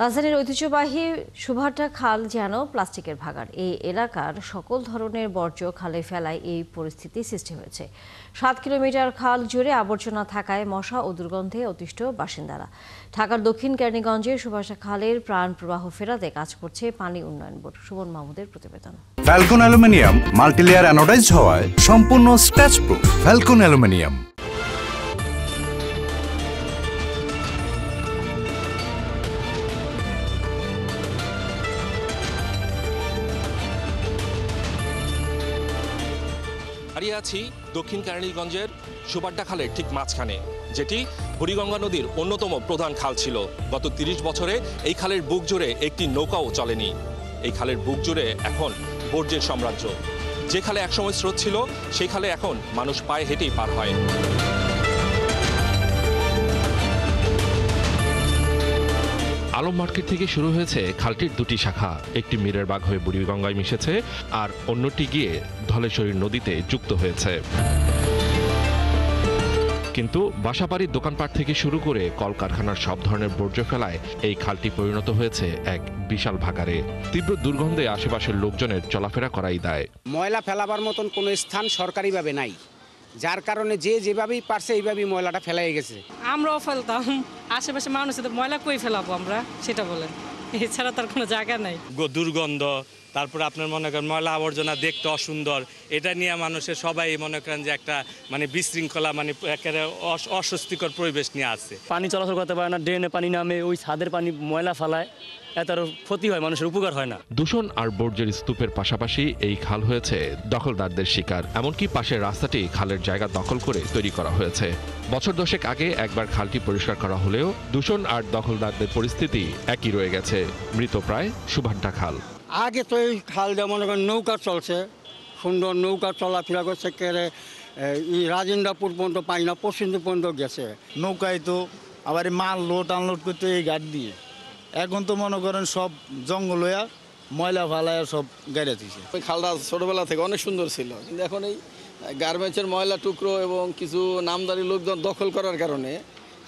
রাজধানীর ঐতিহ্যবাহী সুভাটা খাল যেন প্লাস্টিকের ভাগাড়। এই এলাকার সকল ধরনের বর্জ্য খালে ফেলায় এই পরিস্থিতি সৃষ্টি হয়েছে। 7 কিলোমিটার খাল জুড়ে আবর্জনা থাকায় মশা ও দুর্গন্ধে অতিষ্ঠ বাসিন্দারা। ঢাকার দক্ষিণ কেরানীগঞ্জের সুভাষা খালের প্রাণ প্রবাহ ফেরাতে কাজ করছে পানি উন্নয়ন বোর্ড। সুমন মাহমুদের প্রতিবেদন। ফ্যালকন অ্যালুমিনিয়াম মাল্টিলেয়ার অ্যানোডাইজড হওয়ায় সম্পূর্ণ স্ক্র্যাচ প্রুফ। Falcon aluminium. দাঁড়িয়ে আছি দক্ষিণ কেরানীগঞ্জের সুভাটা খালের ঠিক মাঝখানে, যেটি বুড়িগঙ্গা নদীর অন্যতম প্রধান খাল ছিল। গত 30 বছরে এই খালের বুক জুড়ে একটি নৌকাও চলেনি। এই খালের বুক জুড়ে এখন বর্জ্যের সাম্রাজ্য। যে খালে একসময় স্রোত ছিল, সেই খালে এখন মানুষ পায়ে হেঁটেই পার হয়। আলম মার্কেট থেকে শুরু হয়েছে খালটির দুটি শাখা। একটি মীরের বাগ হয়ে বুড়িগঙ্গায় মিশেছে, আর অন্যটি গিয়ে ধলেশ্বরী নদীতে যুক্ত হয়েছে। কিন্তু বাসাবাড়ির দোকানপাট থেকে শুরু করে কলকারখানার সব ধরনের বর্জ্য ফেলায় এই খালটি পরিণত হয়েছে এক বিশাল ভাগাড়ে। তীব্র দুর্গন্ধে আশেপাশের লোকজনের চলাফেরা করাই দায়। ময়লা ফেলাবার মতন কোনো স্থান সরকারিভাবে নাই, যার কারণে যে যেভাবেই পারছে এইভাবেই ময়লাটা ফেলাই গেছে। আমরাও ফেলতাম, আশেপাশে মানুষের ময়লা কই ফেলাবো আমরা, সেটা বলেন, এছাড়া তার কোনো জায়গা নাই। দুর্গন্ধ, তারপর আপনার মনে করেন ময়লা আবর্জনা দেখতে অসুন্দর, এটা নিয়ে মানুষের সবাই মনে করেন যে একটা বিশৃঙ্খলা একেবারে অস্বস্তিকর পরিবেশ নিয়ে আছে। পানি চলাচল করতে পারে না, ড্রেনে পানি নামে, ওই ছাদের পানি ময়লা ফালায়, এটার ক্ষতি হয়, মানুষের উপকার হয় না। দূষণ আর বর্জ্যের স্তূপের পাশাপাশি এই খাল হয়েছে দখলদারদের শিকার। এমনকি পাশের রাস্তাটি খালের জায়গা দখল করে তৈরি করা হয়েছে। বছর দশেক আগে একবার খালটি পরিষ্কার করা হলেও দূষণ আর দখলদারদের পরিস্থিতি একই রয়ে গেছে। মৃতপ্রায় সুভাটা খাল। আগে তো এই খাল যেমন নৌকা চলছে, সুন্দর নৌকা চলাফেরা করছে, কেড়ে রাজেন্দ্রপুর পর্যন্ত পাই না, পশ্চিম পর্যন্ত গেছে। নৌকায় তো আবার মাল লোড আনলোড করতে এই ঘাট দিয়ে। এখন তো মনে করেন সব জঙ্গল হইয়া ময়লা ফালায় সব গাড়ি দিচ্ছে। ওই খালটা ছোটবেলা থেকে অনেক সুন্দর ছিল, কিন্তু এখন এই গার্মেন্টসের ময়লা টুকরো এবং কিছু নামদারি লোকজন দখল করার কারণে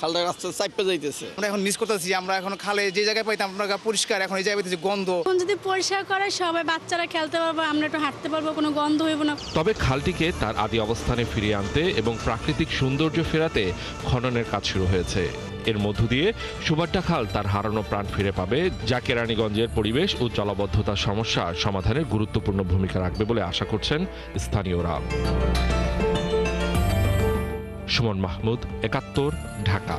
খালটা রাস্তা চাপে যাইতেছে। আমরা এখন মিস করতেছি, আমরা এখন খালে যে জায়গায় পাইতাম আমরা পরিষ্কার, এখন এই জায়গায় পাইতেছি গন্ধ। এখন যদি পরিষ্কার করে সবাই বাচ্চারা খেলতে পারবো, আমরা একটু হাঁটতে পারবো, কোনো গন্ধ হইব না। তবে খালটিকে তার আদি অবস্থানে ফিরিয়ে আনতে এবং প্রাকৃতিক সৌন্দর্য ফেরাতে খননের কাজ শুরু হয়েছে। এর মধ্য দিয়ে সুভাটা খাল তার হারানো প্রাণ ফিরে পাবে, যা কেরানীগঞ্জের পরিবেশ ও জলাবদ্ধতার সমস্যার সমাধানে গুরুত্বপূর্ণ ভূমিকা রাখবে বলে আশা করছেন স্থানীয়রা। সুমন মাহমুদ, ৭১, ঢাকা।